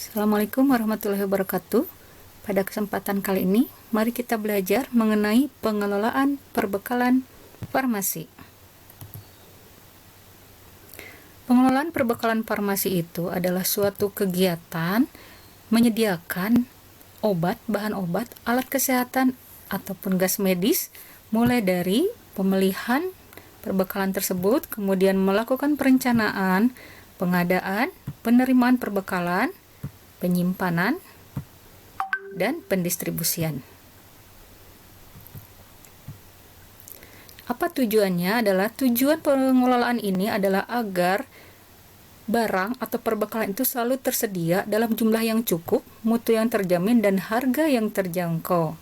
Assalamualaikum warahmatullahi wabarakatuh. Pada kesempatan kali ini, mari kita belajar mengenai pengelolaan perbekalan farmasi. Pengelolaan perbekalan farmasi itu adalah suatu kegiatan menyediakan obat, bahan obat, alat kesehatan, ataupun gas medis, mulai dari pemilihan perbekalan tersebut, kemudian melakukan perencanaan, pengadaan, penerimaan perbekalan, penyimpanan, dan pendistribusian. Apa tujuannya? Tujuan pengelolaan ini adalah agar barang atau perbekalan itu selalu tersedia dalam jumlah yang cukup, mutu yang terjamin, dan harga yang terjangkau.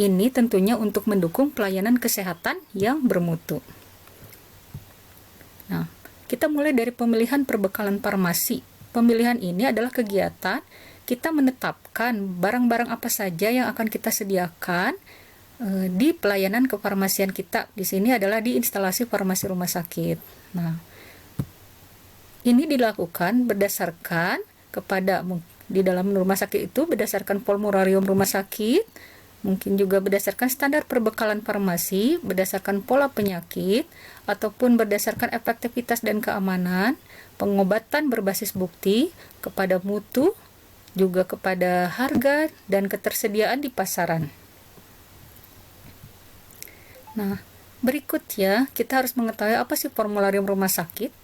Ini tentunya untuk mendukung pelayanan kesehatan yang bermutu. Nah, kita mulai dari pemilihan perbekalan farmasi. Pemilihan ini adalah kegiatan kita menetapkan barang-barang apa saja yang akan kita sediakan di pelayanan kefarmasian kita. Di sini adalah di instalasi farmasi rumah sakit. Nah, ini dilakukan berdasarkan kepada di dalam rumah sakit itu berdasarkan formularium rumah sakit, mungkin juga berdasarkan standar perbekalan farmasi, berdasarkan pola penyakit, ataupun berdasarkan efektivitas dan keamanan, pengobatan berbasis bukti, kepada mutu, juga kepada harga dan ketersediaan di pasaran. Nah, berikutnya kita harus mengetahui apa sih formularium rumah sakit.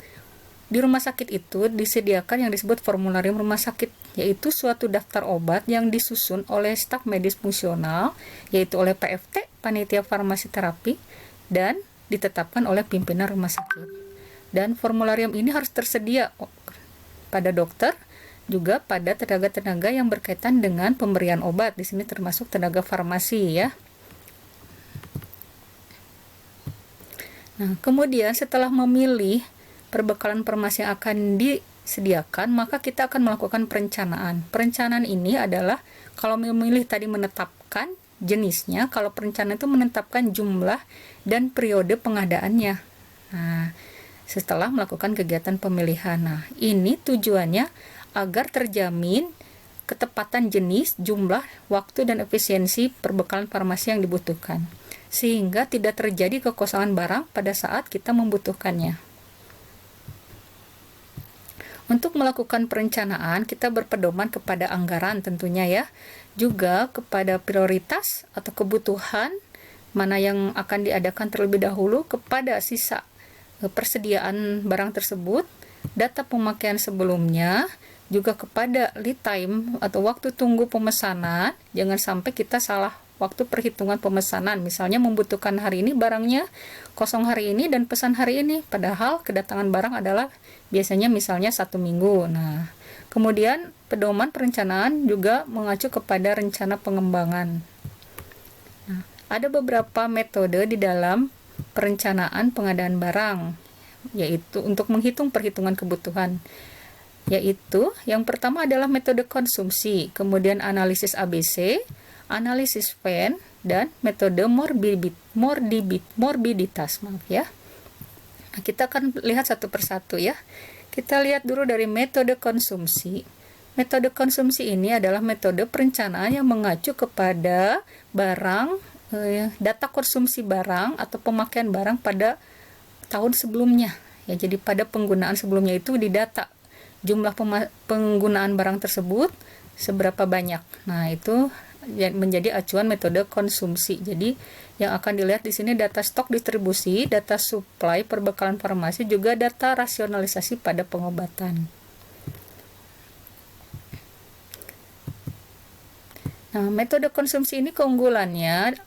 Di rumah sakit itu disediakan yang disebut formularium rumah sakit, yaitu suatu daftar obat yang disusun oleh staf medis fungsional, yaitu oleh PFT, panitia farmasi terapi, dan ditetapkan oleh pimpinan rumah sakit. Dan formularium ini harus tersedia pada dokter, juga pada tenaga-tenaga yang berkaitan dengan pemberian obat. Di sini termasuk tenaga farmasi ya. Nah, kemudian setelah memilih perbekalan farmasi yang akan disediakan, maka kita akan melakukan perencanaan. Perencanaan ini adalah kalau memilih tadi menetapkan jenisnya, kalau perencanaan itu menetapkan jumlah dan periode pengadaannya. Nah, setelah melakukan kegiatan pemilihan. Nah, ini tujuannya agar terjamin ketepatan jenis, jumlah, waktu, dan efisiensi perbekalan farmasi yang dibutuhkan, sehingga tidak terjadi kekosongan barang pada saat kita membutuhkannya. Untuk melakukan perencanaan, kita berpedoman kepada anggaran tentunya ya, juga kepada prioritas atau kebutuhan mana yang akan diadakan terlebih dahulu, kepada sisa persediaan barang tersebut, data pemakaian sebelumnya, juga kepada lead time atau waktu tunggu pemesanan. Jangan sampai kita salah waktu perhitungan pemesanan, misalnya membutuhkan hari ini barangnya, kosong hari ini dan pesan hari ini, padahal kedatangan barang adalah biasanya misalnya 1 minggu. Nah, kemudian pedoman perencanaan juga mengacu kepada rencana pengembangan. Nah, ada beberapa metode di dalam perencanaan pengadaan barang, yaitu untuk menghitung perhitungan kebutuhan, yaitu yang pertama adalah metode konsumsi, kemudian analisis ABC, analisis Venn, dan metode morbiditas. Nah, kita akan lihat satu persatu ya. Kita lihat dulu dari metode konsumsi. Metode konsumsi ini adalah metode perencanaan yang mengacu kepada barang, data konsumsi barang atau pemakaian barang pada tahun sebelumnya. Ya, jadi pada penggunaan sebelumnya itu didata jumlah penggunaan barang tersebut seberapa banyak. Nah, itu menjadi acuan metode konsumsi. Jadi yang akan dilihat di sini data stok distribusi, data supply perbekalan farmasi, juga data rasionalisasi pada pengobatan. Nah, metode konsumsi ini keunggulannya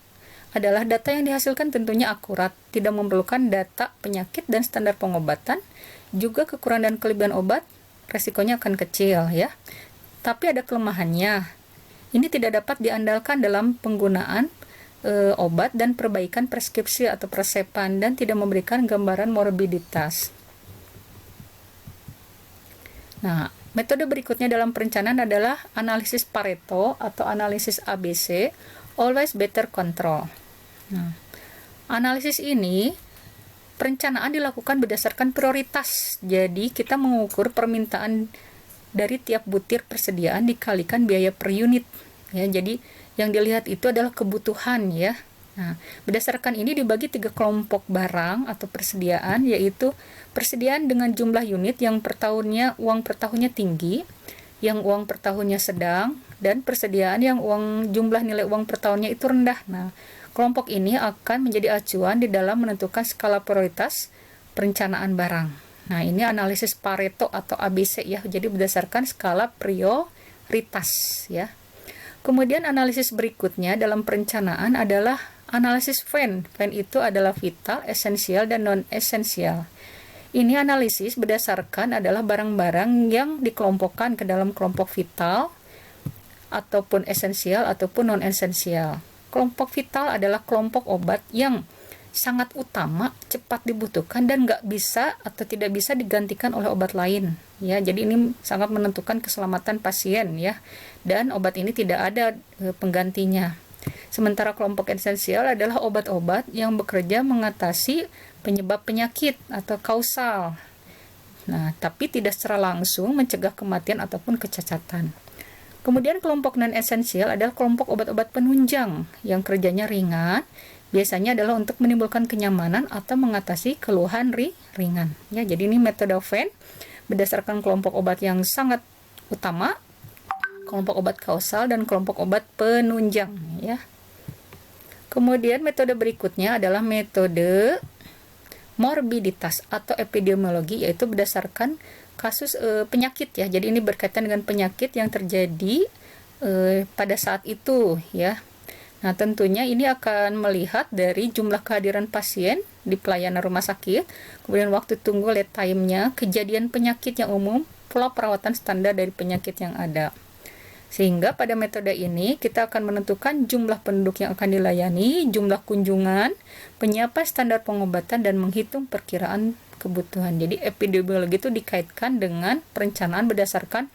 adalah data yang dihasilkan tentunya akurat, tidak memerlukan data penyakit dan standar pengobatan, juga kekurangan dan kelebihan obat, resikonya akan kecil ya. Tapi ada kelemahannya. Ini tidak dapat diandalkan dalam penggunaan obat dan perbaikan preskripsi atau presepan, dan tidak memberikan gambaran morbiditas. Nah, metode berikutnya dalam perencanaan adalah analisis Pareto atau analisis ABC, always better control. Nah, analisis ini perencanaan dilakukan berdasarkan prioritas. Jadi kita mengukur permintaan dari tiap butir persediaan dikalikan biaya per unit. Ya, jadi yang dilihat itu adalah kebutuhan ya. Nah, berdasarkan ini dibagi 3 kelompok barang atau persediaan, yaitu persediaan dengan jumlah unit yang uang per tahunnya tinggi, yang uang per tahunnya sedang, dan persediaan yang jumlah nilai uang per tahunnya itu rendah. Nah, kelompok ini akan menjadi acuan di dalam menentukan skala prioritas perencanaan barang. Nah, ini analisis Pareto atau ABC ya. Jadi berdasarkan skala prioritas ya. Kemudian analisis berikutnya dalam perencanaan adalah analisis Venn. Venn itu adalah vital, esensial, dan non-esensial. Ini analisis berdasarkan adalah barang-barang yang dikelompokkan ke dalam kelompok vital, ataupun esensial, ataupun non-esensial. Kelompok vital adalah kelompok obat yang sangat utama, cepat dibutuhkan, dan nggak bisa atau tidak bisa digantikan oleh obat lain. Ya, jadi ini sangat menentukan keselamatan pasien ya. Dan obat ini tidak ada penggantinya. Sementara kelompok esensial adalah obat-obat yang bekerja mengatasi penyebab penyakit atau kausal. Nah, tapi tidak secara langsung mencegah kematian ataupun kecacatan. Kemudian kelompok non-esensial adalah kelompok obat-obat penunjang yang kerjanya ringan, biasanya adalah untuk menimbulkan kenyamanan atau mengatasi keluhan ringan. Ya, jadi ini metode Venn berdasarkan kelompok obat yang sangat utama, kelompok obat kausal, dan kelompok obat penunjang ya. Kemudian metode berikutnya adalah metode morbiditas atau epidemiologi, yaitu berdasarkan kasus penyakit ya. Jadi ini berkaitan dengan penyakit yang terjadi pada saat itu ya. Nah, tentunya ini akan melihat dari jumlah kehadiran pasien di pelayanan rumah sakit, kemudian waktu tunggu lead time-nya, kejadian penyakit yang umum, pola perawatan standar dari penyakit yang ada. Sehingga pada metode ini kita akan menentukan jumlah penduduk yang akan dilayani, jumlah kunjungan, penyiapan standar pengobatan, dan menghitung perkiraan kebutuhan. Jadi epidemiologi itu dikaitkan dengan perencanaan berdasarkan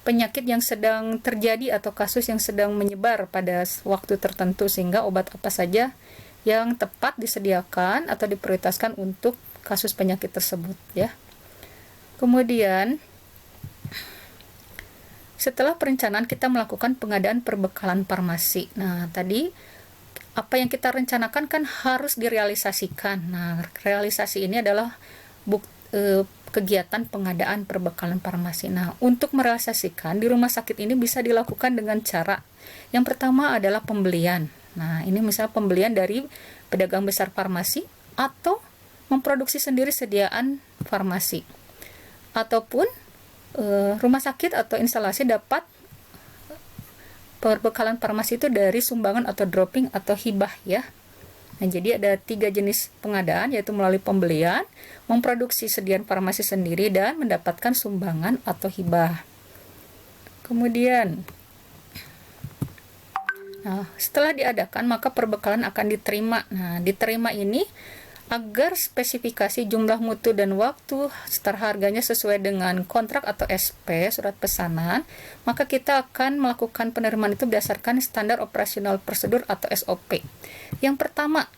penyakit yang sedang terjadi atau kasus yang sedang menyebar pada waktu tertentu, sehingga obat apa saja yang tepat disediakan atau diprioritaskan untuk kasus penyakit tersebut ya. Kemudian setelah perencanaan kita melakukan pengadaan perbekalan farmasi. Nah, tadi apa yang kita rencanakan kan harus direalisasikan. Nah, realisasi ini adalah kegiatan pengadaan perbekalan farmasi. Nah, untuk merealisasikan di rumah sakit ini bisa dilakukan dengan cara yang pertama adalah pembelian. Nah, ini misalnya pembelian dari pedagang besar farmasi atau memproduksi sendiri sediaan farmasi. Ataupun rumah sakit atau instalasi dapat perbekalan farmasi itu dari sumbangan atau dropping atau hibah ya. Nah, jadi ada 3 jenis pengadaan, yaitu melalui pembelian, memproduksi sediaan farmasi sendiri, dan mendapatkan sumbangan atau hibah. Kemudian, setelah diadakan maka perbekalan akan diterima. Nah, diterima ini agar spesifikasi jumlah mutu dan waktu serta harganya sesuai dengan kontrak atau SP, surat pesanan, maka kita akan melakukan penerimaan itu berdasarkan standar operasional prosedur atau SOP. Yang pertama,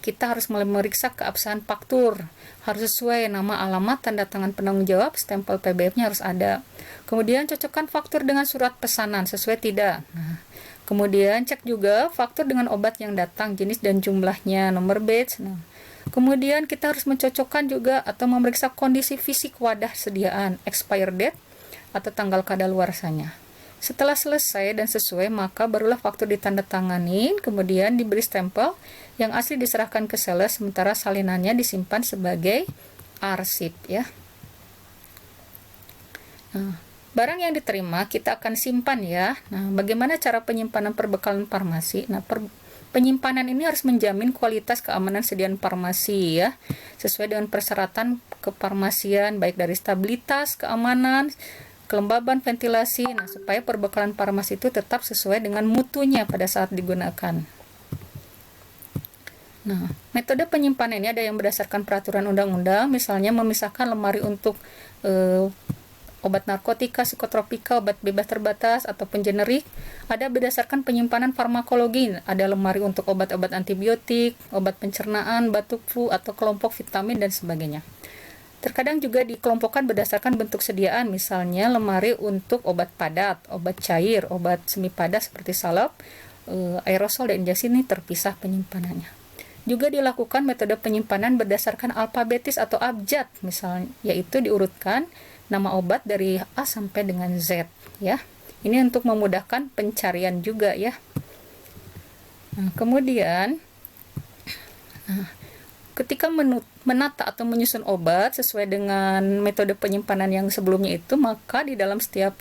kita harus memeriksa keabsahan faktur, harus sesuai nama, alamat, tanda tangan penanggung jawab, stempel PBF-nya harus ada. Kemudian cocokkan faktur dengan surat pesanan, sesuai tidak. Kemudian cek juga faktur dengan obat yang datang, jenis dan jumlahnya, nomor batch. Kemudian kita harus mencocokkan juga atau memeriksa kondisi fisik wadah sediaan, expire date atau tanggal kadaluarsanya. Setelah selesai dan sesuai, maka barulah faktur ditandatangani, kemudian diberi stempel, yang asli diserahkan ke sales, sementara salinannya disimpan sebagai arsip ya. Barang yang diterima kita akan simpan ya. Nah, bagaimana cara penyimpanan perbekalan farmasi? Nah, penyimpanan ini harus menjamin kualitas keamanan sediaan farmasi ya, sesuai dengan persyaratan kefarmasian, baik dari stabilitas, keamanan, kelembaban, ventilasi. Nah, supaya perbekalan farmasi itu tetap sesuai dengan mutunya pada saat digunakan. Nah, metode penyimpanan ini ada yang berdasarkan peraturan undang-undang, misalnya memisahkan lemari untuk obat narkotika, psikotropika, obat bebas terbatas, ataupun generik. Ada berdasarkan penyimpanan farmakologi, ada lemari untuk obat-obat antibiotik, obat pencernaan, batuk flu, atau kelompok vitamin, dan sebagainya. Terkadang juga dikelompokkan berdasarkan bentuk sediaan, misalnya lemari untuk obat padat, obat cair, obat semi padat seperti salep, aerosol dan injeksi ini terpisah penyimpanannya. Juga dilakukan metode penyimpanan berdasarkan alfabetis atau abjad, misalnya yaitu diurutkan nama obat dari A sampai dengan Z ya. Ini untuk memudahkan pencarian juga ya. Nah, kemudian ketika menata atau menyusun obat sesuai dengan metode penyimpanan yang sebelumnya itu, maka di dalam setiap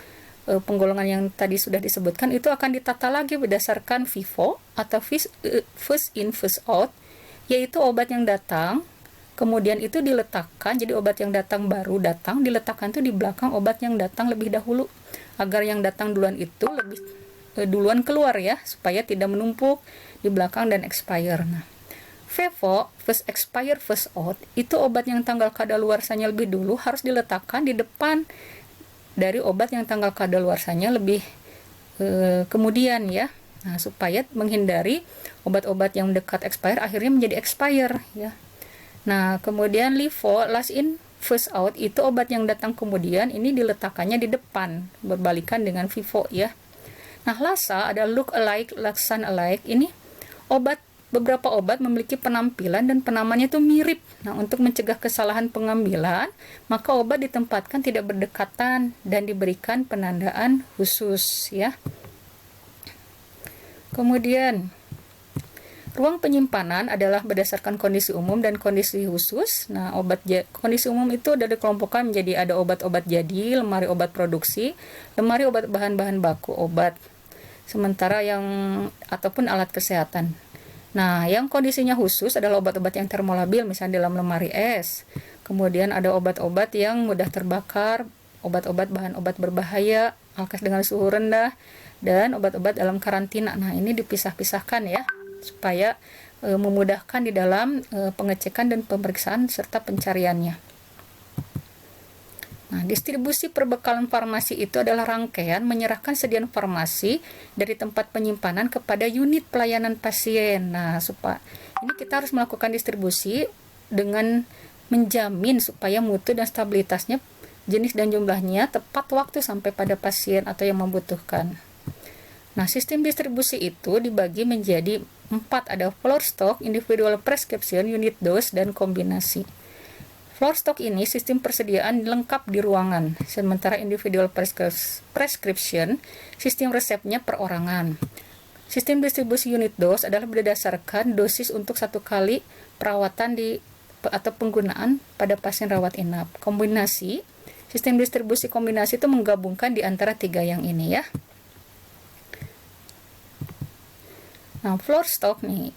penggolongan yang tadi sudah disebutkan itu akan ditata lagi berdasarkan FIFO atau first in first out, yaitu obat yang datang kemudian itu diletakkan, jadi obat yang datang baru datang diletakkan itu di belakang obat yang datang lebih dahulu, agar yang datang duluan itu lebih duluan keluar ya, supaya tidak menumpuk di belakang dan expire. Nah, FEVO, first expire first out, itu obat yang tanggal kadaluarsanya lebih dulu harus diletakkan di depan dari obat yang tanggal kadaluarsanya lebih kemudian ya. Nah, supaya menghindari obat-obat yang dekat expire akhirnya menjadi expire ya. Nah, kemudian LIFO, last in first out, itu obat yang datang kemudian ini diletakkannya di depan, berbalikan dengan FIFO ya. Nah, LASA ada look alike, laksan alike. Ini beberapa obat memiliki penampilan dan penamannya itu mirip. Nah, untuk mencegah kesalahan pengambilan, maka obat ditempatkan tidak berdekatan dan diberikan penandaan khusus ya. Kemudian ruang penyimpanan adalah berdasarkan kondisi umum dan kondisi khusus. Nah, kondisi umum itu ada dikelompokkan menjadi ada obat-obat jadi, lemari obat produksi, lemari obat bahan-bahan baku obat, sementara ataupun alat kesehatan. Nah, yang kondisinya khusus adalah obat-obat yang termolabil, misalnya dalam lemari es. Kemudian ada obat-obat yang mudah terbakar, obat-obat bahan obat berbahaya, alkes dengan suhu rendah, dan obat-obat dalam karantina. Nah, ini dipisah-pisahkan ya, supaya memudahkan di dalam pengecekan dan pemeriksaan serta pencariannya. Nah, distribusi perbekalan farmasi itu adalah rangkaian menyerahkan sediaan farmasi dari tempat penyimpanan kepada unit pelayanan pasien. Nah, ini kita harus melakukan distribusi dengan menjamin supaya mutu dan stabilitasnya, jenis dan jumlahnya tepat waktu sampai pada pasien atau yang membutuhkan. Nah, sistem distribusi itu dibagi menjadi 4, ada floor stock, individual prescription, unit dose, dan kombinasi. Floor stock ini sistem persediaan lengkap di ruangan, sementara individual prescription, sistem resepnya perorangan. Sistem distribusi unit dose adalah berdasarkan dosis untuk satu kali perawatan atau penggunaan pada pasien rawat inap. Kombinasi, sistem distribusi kombinasi itu menggabungkan di antara 3 yang ini ya. Nah, floor stock nih.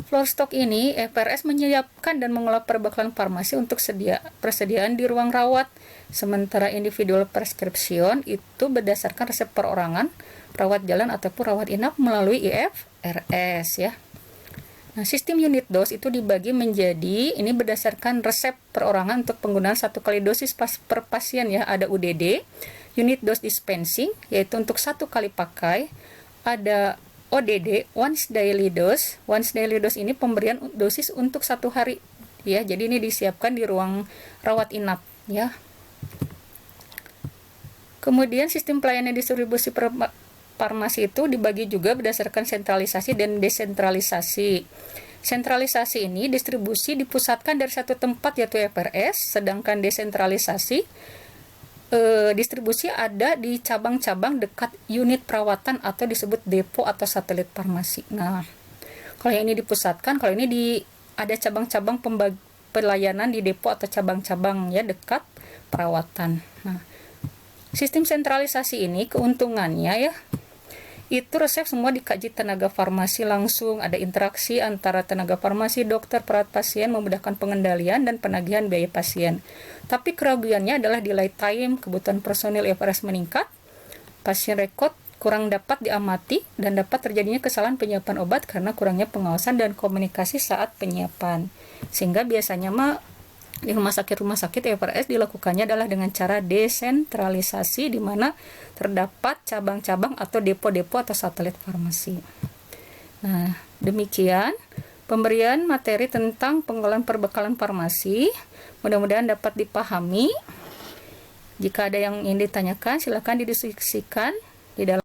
Floor stock ini FRS menyiapkan dan mengelola perbekalan farmasi untuk persediaan di ruang rawat. Sementara individual prescription itu berdasarkan resep perorangan, rawat jalan ataupun rawat inap melalui IFRS ya. Nah, sistem unit dose itu dibagi menjadi ini berdasarkan resep perorangan untuk penggunaan 1 kali dosis per pasien ya. Ada UDD, unit dose dispensing, yaitu untuk 1 kali pakai. Ada ODD, once daily dose. Once daily dose ini pemberian dosis untuk 1 hari ya. Jadi ini disiapkan di ruang rawat inap ya. Kemudian sistem pelayanan distribusi farmasi itu dibagi juga berdasarkan sentralisasi dan desentralisasi. Sentralisasi ini distribusi dipusatkan dari satu tempat yaitu FRS, sedangkan desentralisasi distribusi ada di cabang-cabang dekat unit perawatan atau disebut depo atau satelit farmasi. Nah, kalau yang ini dipusatkan, kalau ini ada cabang-cabang pelayanan di depo atau cabang-cabang ya dekat perawatan. Nah, sistem sentralisasi ini keuntungannya ya, itu resep semua dikaji tenaga farmasi langsung, ada interaksi antara tenaga farmasi, dokter, perawat pasien, memudahkan pengendalian dan penagihan biaya pasien. Tapi kerugiannya adalah delay time, kebutuhan personil FRS meningkat, pasien rekod kurang dapat diamati, dan dapat terjadinya kesalahan penyiapan obat karena kurangnya pengawasan dan komunikasi saat penyiapan. Sehingga biasanya di rumah sakit FRS dilakukannya adalah dengan cara desentralisasi, di mana terdapat cabang-cabang atau depo-depo atau satelit farmasi. Nah, demikian pemberian materi tentang pengelolaan perbekalan farmasi. Mudah-mudahan dapat dipahami. Jika ada yang ingin ditanyakan, silakan didiskusikan di dalam